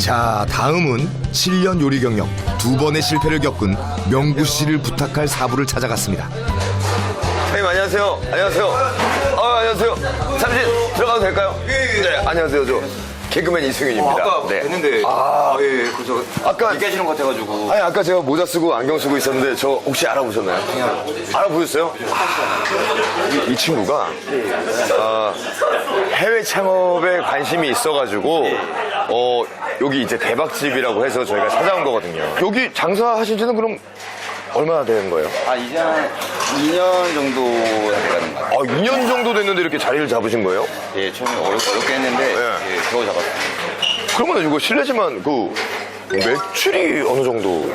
자, 다음은 7년 요리 경력 2번의 실패를 겪은 명구 씨를 부탁할 사부를 찾아갔습니다. 선생님 안녕하세요. 안녕하세요. 안녕하세요. 잠시 들어가도 될까요? 네, 안녕하세요. 저 개그맨 이승윤입니다. 아까 네. 뵀는데 예, 그래서 아까 얘기하시는 것 같아가지고 아니 아까 제가 모자 쓰고 안경 쓰고 있었는데 저 혹시 알아보셨나요? 알아보셨어요? 이 친구가 해외 창업에 관심이 있어가지고 여기 이제 대박집이라고 해서 저희가 찾아온 거거든요. 여기 장사하신 지는 그럼 얼마나 된 거예요? 이제 한 2년 정도 돼가는 것 같아요. 2년 정도 됐는데 이렇게 자리를 잡으신 거예요? 예, 처음에 어렵게 했는데 네. 예, 겨우 잡았어요. 그러면 이거 실례지만 그 매출이 어느 정도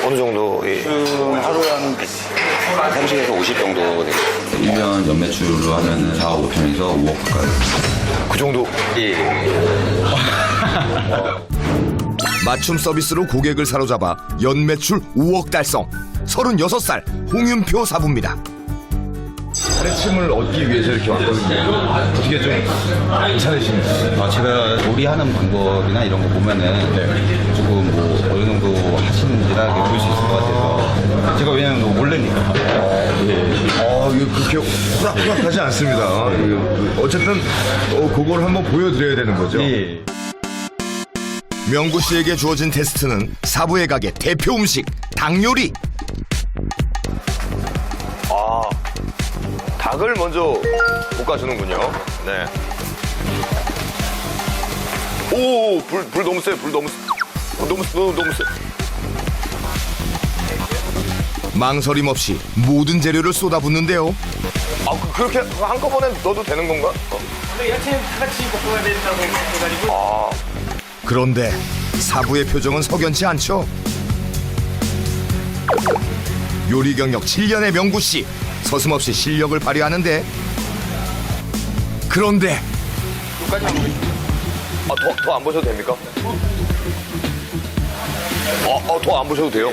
어느 정도 지금 하루에 한 30에서 50 정도 돼요. 1년 연매출로 하면 4, 5천에서 5억 가까이. 그 정도? 예. 맞춤 서비스로 고객을 사로잡아 연매출 5억 달성. 36살 홍윤표 사부입니다. 가르침을 얻기 위해서 이렇게 왔거든요. 어떻게 좀 괜찮으신지. 제가 요리하는 방법이나 이런 거 보면은 조금 뭐 어느 정도 하시는지나 볼 수 있을 것 같아서 제가 왜냐면 몰래니까. 이거 그렇게 호락호락하지 않습니다. 어쨌든 그걸 한번 보여드려야 되는 거죠. 예. 명구 씨에게 주어진 테스트는 사부의 가게 대표 음식 닭요리. 닭을 먼저 볶아주는군요. 네. 오, 불 너무 세, 불 너무 세. 망설임 없이 모든 재료를 쏟아붓는데요. 그렇게 한꺼번에 넣어도 되는 건가? 야채는 다 같이 볶아야 된다고 해가지고. 그런데 사부의 표정은 석연치 않죠. 요리 경력 7년의 명구 씨, 서슴없이 실력을 발휘하는데 그런데 더 안 보셔도 됩니까? 더 안 보셔도 돼요?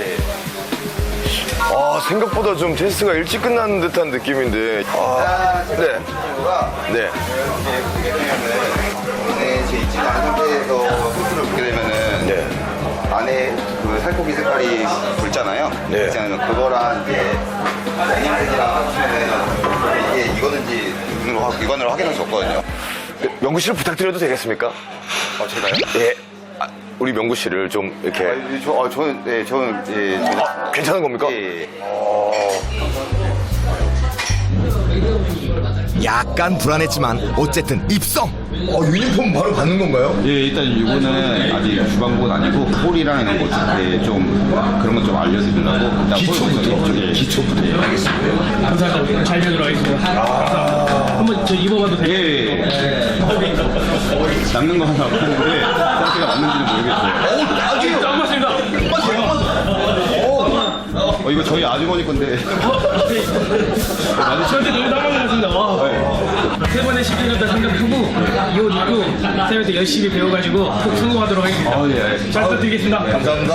생각보다 좀 테스트가 일찍 끝나는 듯한 느낌인데. 네. 네. 안에 제 있지 않은 상태에서 소스를 붓게 되면은 네. 안에 그 살코기 색깔이 붉잖아요. 네. 그렇지 않으면 그거랑 이제 양념색이랑 합치면은 이게 이거는지 육안으로 확인할 수 없거든요. 명구 씨를 부탁드려도 되겠습니까? 제가요? 예. 우리 명구 씨를 좀 이렇게. 저는 괜찮은 겁니까? 예. 약간 불안했지만 어쨌든 입성. 유니폼 바로 받는 건가요? 예, 일단 이거는 아직 주방복은 아니고 홀이랑 이런 거 좀 그런 거 좀 알려드리려고 일단 기초부터. 알겠습니다. 감사합니다. 잘 되도록 하겠습니다. 한번 저 입어봐도 돼요? 예. 남는 거 하나 봤는데 상태가 맞는지는 모르겠어요. 짱 맞습니다. 이거 저희 아주머니 건데. 저한테 너무 딱 맞는 것 같습니다. 세 번의 시즌을 다 생각하고 이 옷 입고 쌤한테 열심히 배워가지고 꼭 성공하도록 하겠습니다. 예, 알겠습니다. 잘 부탁드리겠습니다. 감사합니다.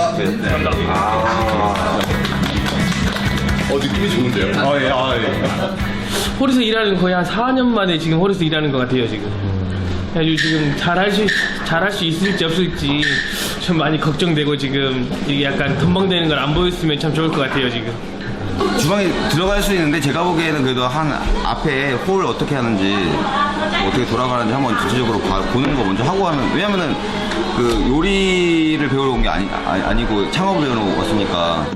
느낌이 좋은데요? 예. 홀에서 일하는 거의 한 4년 만에 지금 홀에서 일하는 것 같아요, 지금. 그래가지고 지금 잘할 수 있을지 없을지 좀 많이 걱정되고 지금 이게 약간 건방되는 걸 안 보였으면 참 좋을 것 같아요, 지금. 주방에 들어갈 수 있는데 제가 보기에는 그래도 한 앞에 홀 어떻게 하는지 어떻게 돌아가는지 한번 전체적으로 보는 거 먼저 하고 하면, 왜냐면은 그 요리를 배우러 온 게 아니고 창업을 배우러 왔으니까.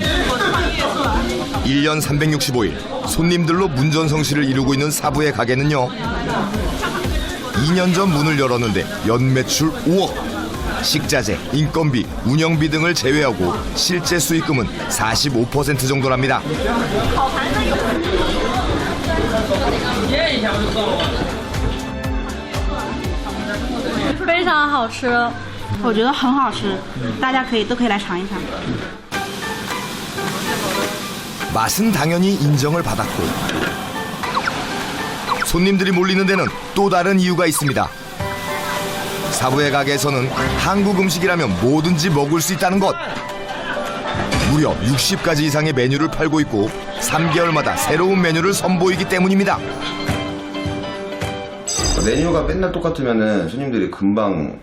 1년 365일 손님들로 문전성시를 이루고 있는 사부의 가게는요, 2년 전 문을 열었는데 연매출 5억. 식자재, 인건비, 운영비 등을 제외하고 실제 수익금은 45% 정도랍니다. 非常好吃，我觉得很好吃，大家都可以来尝一尝。 맛은 당연히 인정을 받았고 손님들이 몰리는 데는 또 다른 이유가 있습니다. 사부의 가게에서는 한국 음식이라면 뭐든지 먹을 수 있다는 것. 무려 60가지 이상의 메뉴를 팔고 있고 3개월마다 새로운 메뉴를 선보이기 때문입니다. 메뉴가 맨날 똑같으면은 손님들이 금방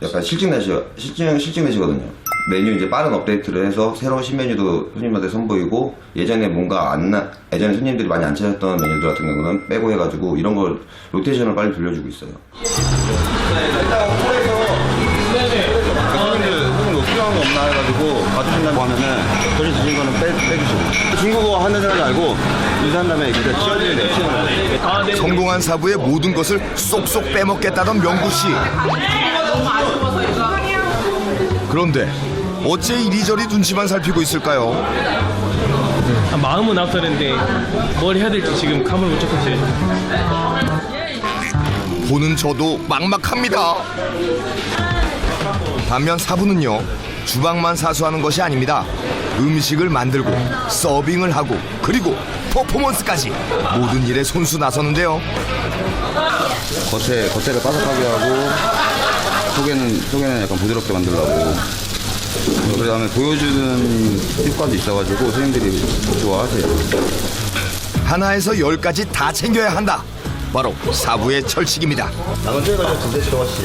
약간 실증내시거든요. 메뉴 이제 빠른 업데이트를 해서 새로운 신메뉴도 손님한테 선보이고 예전에 예전에 손님들이 많이 안 찾았던 메뉴들 같은 경우는 빼고 해가지고 이런 걸 로테이션을 빨리 돌려주고 있어요. 일단 손님 필요한 거 없나 해가지고 봐주신다고 하면은 저희 드신 거는 빼주시고 중국어 하는 사람이 알고 인사한 다음에 그냥 치워드려야 돼요. 성공한 사부의 모든 것을 쏙쏙 빼먹겠다던 명구 씨. 그런데 어째 이리저리 눈치만 살피고 있을까요? 마음은 앞서는데 뭘 해야 될지 지금 감을 못 잡겠어요. 보는 저도 막막합니다. 반면 사부는요, 주방만 사수하는 것이 아닙니다. 음식을 만들고 서빙을 하고 그리고 퍼포먼스까지 모든 일에 손수 나서는데요. 겉에를 바삭하게 하고 속에는 약간 부드럽게 만들려고 그 다음에 보여주는 팁까지 있어가지고 손님들이 좋아하세요. 하나에서 10까지 다 챙겨야 한다. 바로 사부의 철칙입니다. 然后这个是直接吃西，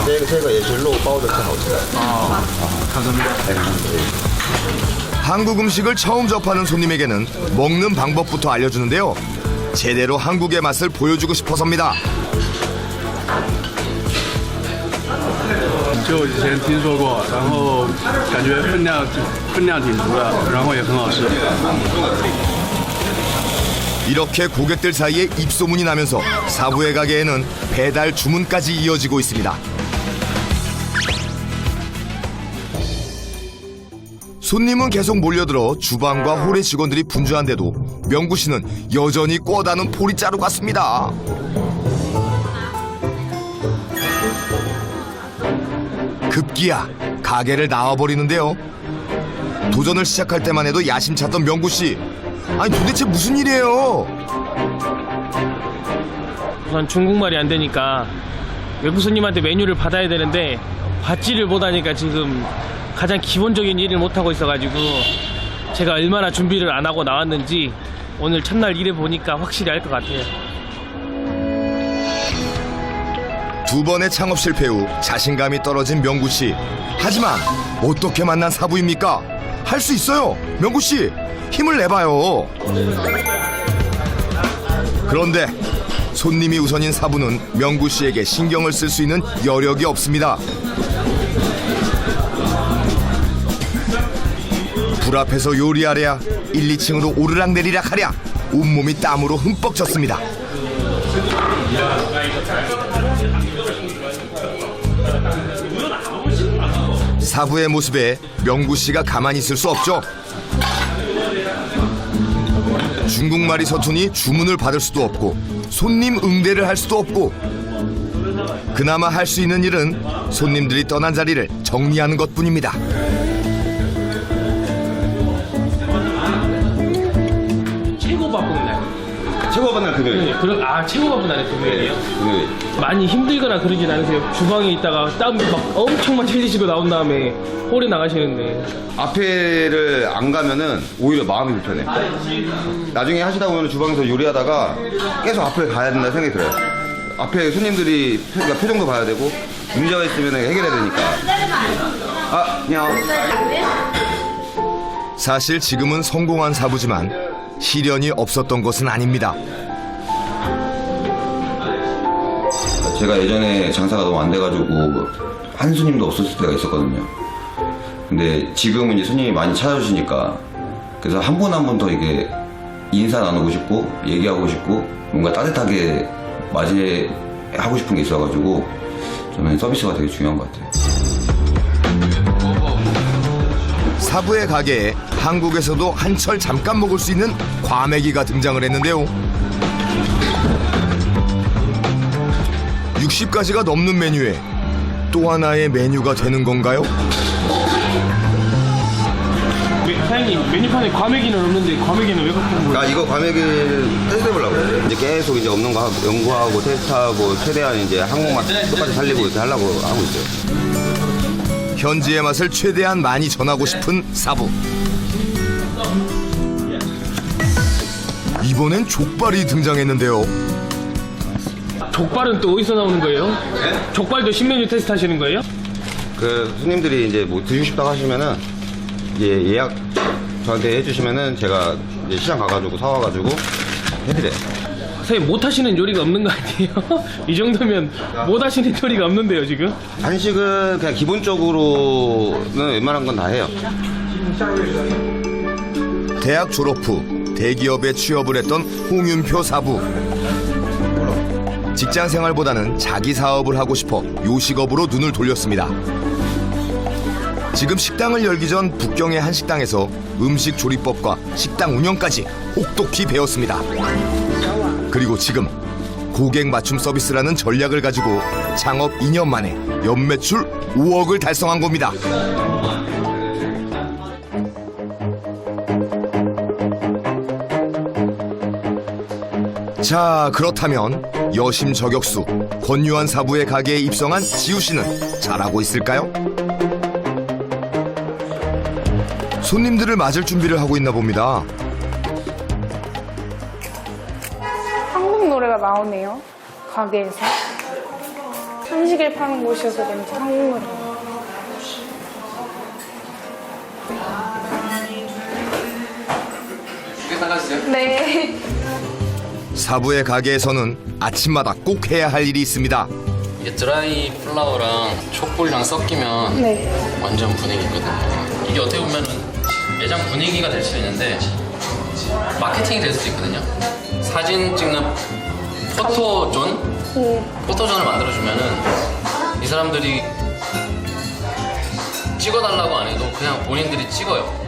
对，这个也是肉包的最好吃的。 한국 음식을 처음 접하는 손님에게는 먹는 방법부터 알려주는데요. 제대로 한국의 맛을 보여주고 싶어서입니다. 就以前听说过，然后感觉分量挺足的，然后也很好吃。 이렇게 고객들 사이에 입소문이 나면서 사부의 가게에는 배달 주문까지 이어지고 있습니다. 손님은 계속 몰려들어 주방과 홀의 직원들이 분주한데도 명구 씨는 여전히 꿔다는 포리자루 같습니다. 급기야 가게를 나와버리는데요. 도전을 시작할 때만 해도 야심찼던 명구 씨. 아니 도대체 무슨 일이에요? 우선 중국말이 안 되니까 외국 손님한테 메뉴를 받아야 되는데 받지를 못하니까 지금 가장 기본적인 일을 못하고 있어가지고 제가 얼마나 준비를 안 하고 나왔는지 오늘 첫날 일해 보니까 확실히 알 것 같아요. 두 번의 창업 실패 후 자신감이 떨어진 명구 씨. 하지만 어떻게 만난 사부입니까? 할 수 있어요. 명구 씨 힘을 내봐요. 그런데 손님이 우선인 사부는 명구 씨에게 신경을 쓸 수 있는 여력이 없습니다. 불 앞에서 요리하랴 1, 2층으로 오르락내리락 하랴 온몸이 땀으로 흠뻑 젖습니다. 사부의 모습에 명구 씨가 가만히 있을 수 없죠. 중국말이 서투니 주문을 받을 수도 없고 손님 응대를 할 수도 없고 그나마 할 수 있는 일은 손님들이 떠난 자리를 정리하는 것뿐입니다. 최고 바쁜 날. 최고 받는 금요일. 네, 최고 바쁜 날이 금요일이요? 금요일. 많이 힘들거나 그러진 않으세요? 주방에 있다가 땀 막 엄청만 흘리시고 나온 다음에 홀에 나가시는데. 앞에를 안 가면은 오히려 마음이 불편해. 나중에 하시다 보면 주방에서 요리하다가 계속 앞에 가야 된다 생각이 들어요. 앞에 손님들이 표정도 봐야 되고 문제가 있으면 해결해야 되니까. 안녕. 사실 지금은 성공한 사부지만 시련이 없었던 것은 아닙니다. 제가 예전에 장사가 너무 안 돼가지고 한 손님도 없었을 때가 있었거든요. 근데 지금은 이제 손님이 많이 찾아주시니까 그래서 한 분 한 분 더 이게 인사 나누고 싶고 얘기하고 싶고 뭔가 따뜻하게 맞이하고 싶은 게 있어가지고 저는 서비스가 되게 중요한 것 같아요. 사부의 가게에 한국에서도 한철 잠깐 먹을 수 있는 과메기가 등장을 했는데요. 60가지가 넘는 메뉴에 또 하나의 메뉴가 되는 건가요? 사장님 메뉴판에 과메기는 없는데 과메기는 왜 갖고 온 거예요? 이거 과메기를 테스트해보려고 이제 계속 이제 없는 거 연구하고 테스트하고 최대한 이제 한국 맛 똑같이 살리고 이렇게 하려고 하고 있어요. 현지의 맛을 최대한 많이 전하고 싶은 사부. 이번엔 족발이 등장했는데요. 족발은 또 어디서 나오는 거예요? 네? 족발도 신메뉴 테스트 하시는 거예요? 그 손님들이 이제 뭐 드시고 싶다고 하시면은 이제 예약 저한테 해주시면은 제가 이제 시장 가가지고 사와가지고 해드려요. 선생님 못 하시는 요리가 없는 거 아니에요? 이 정도면 못 하시는 요리가 없는데요 지금? 한식은 그냥 기본적으로는 웬만한 건 다 해요. 대학 졸업 후 대기업에 취업을 했던 홍윤표 사부. 직장 생활보다는 자기 사업을 하고 싶어 요식업으로 눈을 돌렸습니다. 지금 식당을 열기 전 북경의 한 식당에서 음식 조리법과 식당 운영까지 혹독히 배웠습니다. 그리고 지금 고객 맞춤 서비스라는 전략을 가지고 창업 2년 만에 연매출 5억을 달성한 겁니다. 자, 그렇다면 여심 저격수 권유한 사부의 가게에 입성한 지우 씨는 잘하고 있을까요? 손님들을 맞을 준비를 하고 있나 봅니다. 한국 노래가 나오네요. 가게에서. 한식을 파는 곳이어서 그런지 한국 노래가. 네. 사부의 가게에서는 아침마다 꼭 해야 할 일이 있습니다. 이게 드라이 플라워랑 촛불이랑 섞이면 네. 완전 분위기 있거든요. 이게 어떻게 보면은 매장 분위기가 될 수 있는데 마케팅이 될 수도 있거든요. 사진 찍는 포토존을 만들어주면은 이 사람들이 찍어달라고 안 해도 그냥 본인들이 찍어요.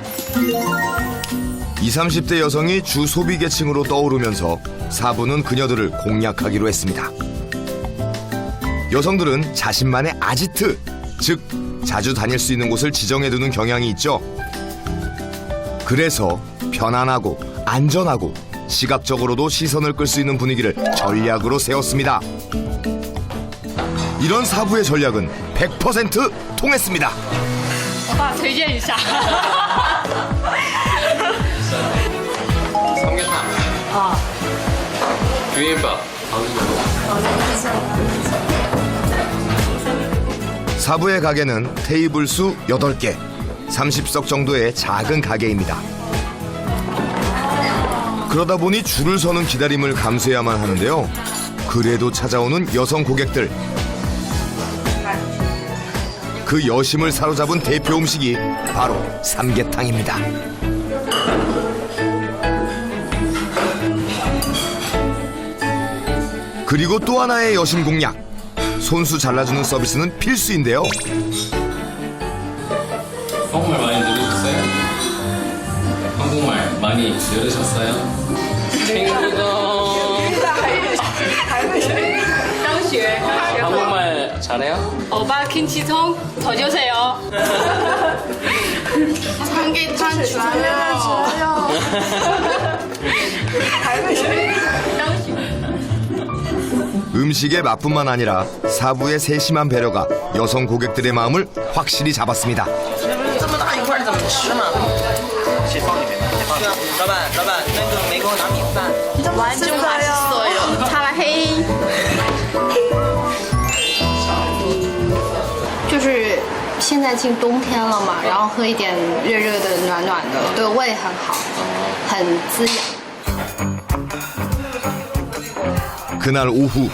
20, 30대 여성이 주 소비 계층으로 떠오르면서 사부는 그녀들을 공략하기로 했습니다. 여성들은 자신만의 아지트, 즉 자주 다닐 수 있는 곳을 지정해두는 경향이 있죠. 그래서 편안하고 안전하고 시각적으로도 시선을 끌 수 있는 분위기를 전략으로 세웠습니다. 이런 사부의 전략은 100% 통했습니다. 推荐一下。 삼계탕, 비빔밥, 사부의 가게는 테이블 수 8개, 30석 정도의 작은 가게입니다. 그러다 보니 줄을 서는 기다림을 감수해야만 하는데요. 그래도 찾아오는 여성 고객들. 그 여심을 사로잡은 대표 음식이 바로 삼계탕입니다. 그리고 또 하나의 여심 공략. 손수 잘라주는 서비스는 필수인데요. 한국말 많이 들으셨어요? 한국말 많이 들으셨어요? 한국말 잘해요? 오빠 김치통 더 주세요. 삼계탕 좋아요. 음식의 맛뿐만 아니라 사부의 세심한 배려가 여성 고객들의 마음을 확실히 잡았습니다. 老板，那个没给我拿米饭。 완전 맛있어요. 차라헤이. 就是现在进冬天了嘛，然后喝一点热热的、暖暖的，对胃很好，很滋养。 그날 오후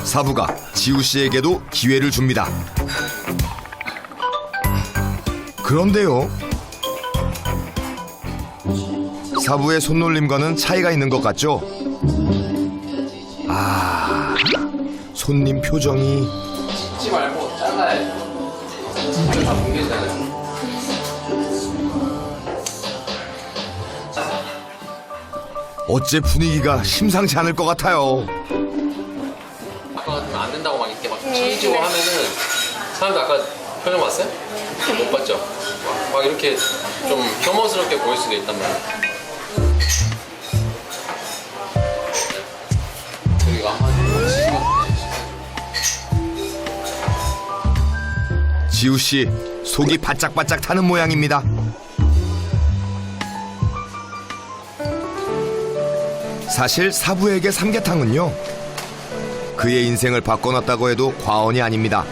사부가 지우 씨에게도 기회를 줍니다. 그런데요. 사부의 손놀림과는 차이가 있는 것 같죠? 아, 손님 표정이 찍지 말고 잘라야지. 다 뭉개지잖아요. 어째 분위기가 심상치 않을 것 같아요. 아까 안 된다고 막 이렇게 막 치이고 하면은 사람들 아까 표정 봤어요? 못 봤죠? 막 이렇게 좀 혐오스럽게 보일 수도 있단 말이에요. 우리가 지우 씨 속이 바짝바짝 타는 모양입니다. 사실 사부에게 삼계탕은요 그의 인생을 바꿔놨다고 해도 과언이 아닙니다.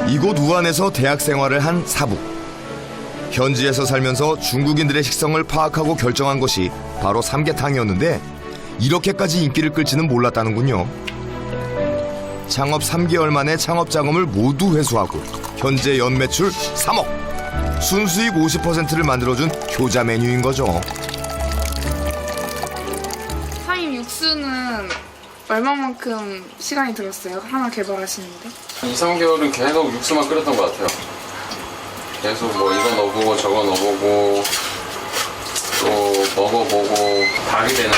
이곳 우한에서 대학 생활을 한 사부. 현지에서 살면서 중국인들의 식성을 파악하고 결정한 것이 바로 삼계탕이었는데 이렇게까지 인기를 끌지는 몰랐다는군요. 창업 3개월 만에 창업 자금을 모두 회수하고 현재 연매출 3억, 순수익 50%를 만들어준 효자 메뉴인 거죠. 사임 육수는 얼마만큼 시간이 들었어요? 하나 개발하시는데? 2, 3개월은 계속 육수만 끓였던 것 같아요. 계속 뭐 이거 넣어보고 저거 넣어보고 또 먹어보고 닭이 되는 것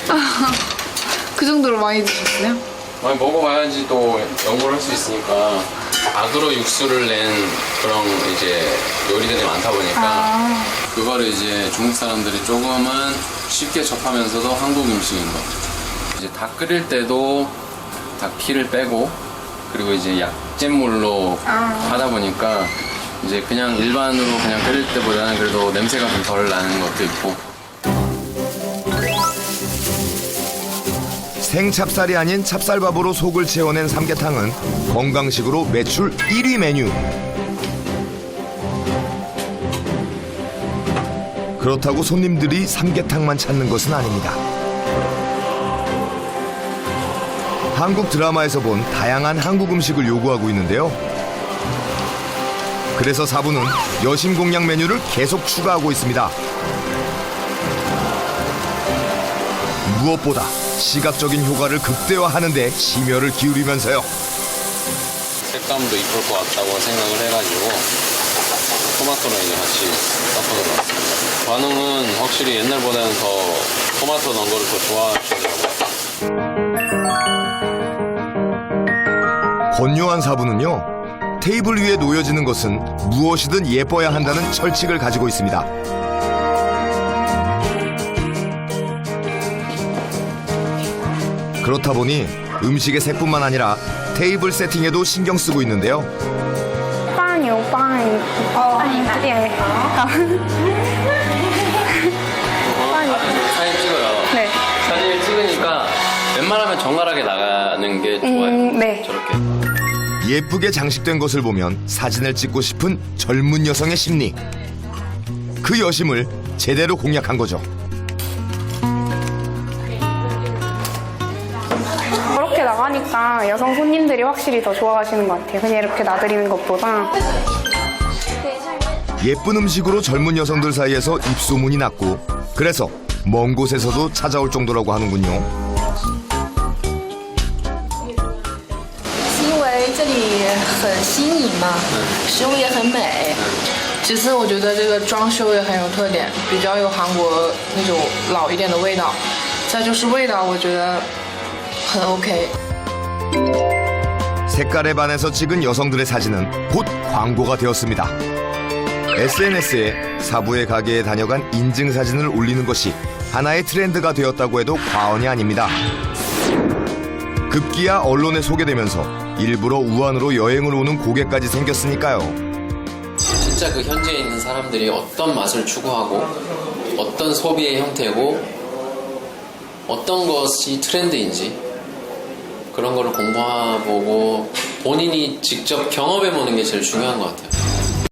같아요. 그 정도로 많이 드셨어요? 많이 먹어봐야지 또 연구를 할 수 있으니까. 닭으로 육수를 낸 그런 이제 요리들이 많다 보니까 그거를 이제 중국 사람들이 조금은 쉽게 접하면서도 한국 음식인 거. 이제 닭 끓일 때도 닭 피를 빼고 그리고 이제 약잼물로 하다 보니까 이제 그냥 일반으로 그냥 끓일 때보다는 그래도 냄새가 좀 덜 나는 것도 있고. 생찹쌀이 아닌 찹쌀밥으로 속을 채워낸 삼계탕은 건강식으로 매출 1위 메뉴. 그렇다고 손님들이 삼계탕만 찾는 것은 아닙니다. 한국 드라마에서 본 다양한 한국 음식을 요구하고 있는데요. 그래서 사부는 여심 공략 메뉴를 계속 추가하고 있습니다. 무엇보다 시각적인 효과를 극대화하는 데 심혈을 기울이면서요. 색감도 이쁠 것 같다고 생각을 해가지고 토마토랑 이제 같이 섞어서 넣었습니다. 반응은 확실히 옛날보다는 더 토마토 넣은 거를 더 좋아하시더라고요. 권요한 사부는요, 테이블 위에 놓여지는 것은 무엇이든 예뻐야 한다는 철칙을 가지고 있습니다. 그렇다 보니 음식의 색뿐만 아니라 테이블 세팅에도 신경 쓰고 있는데요. 빵이요, 빵. 예. 사진 찍어요. 네. 사진을 찍으니까 웬만하면 정갈하게 나가는 게 좋아요. 네. 저렇게. 예쁘게 장식된 것을 보면 사진을 찍고 싶은 젊은 여성의 심리. 그 여심을 제대로 공략한 거죠. 저렇게 나가니까 여성 손님들이 확실히 더 좋아하시는 것 같아요. 그냥 이렇게 놔드리는 것보다. 예쁜 음식으로 젊은 여성들 사이에서 입소문이 났고 그래서 먼 곳에서도 찾아올 정도라고 하는군요. 因为这里很新颖嘛，食物也很美。其次，我觉得这个装修也很有特点，比较有韩国那种老一点的味道。再就是味道，我觉得很 OK。 색깔에 반해서 찍은 여성들의 사진은 곧 광고가 되었습니다. SNS에 사부의 가게에 다녀간 인증 사진을 올리는 것이 하나의 트렌드가 되었다고 해도 과언이 아닙니다. 급기야 언론에 소개되면서 일부러 우한으로 여행을 오는 고객까지 생겼으니까요. 진짜 그 현지에 있는 사람들이 어떤 맛을 추구하고 어떤 소비의 형태고 어떤 것이 트렌드인지 그런 거를 공부해보고 본인이 직접 경험해보는 게 제일 중요한 것 같아요.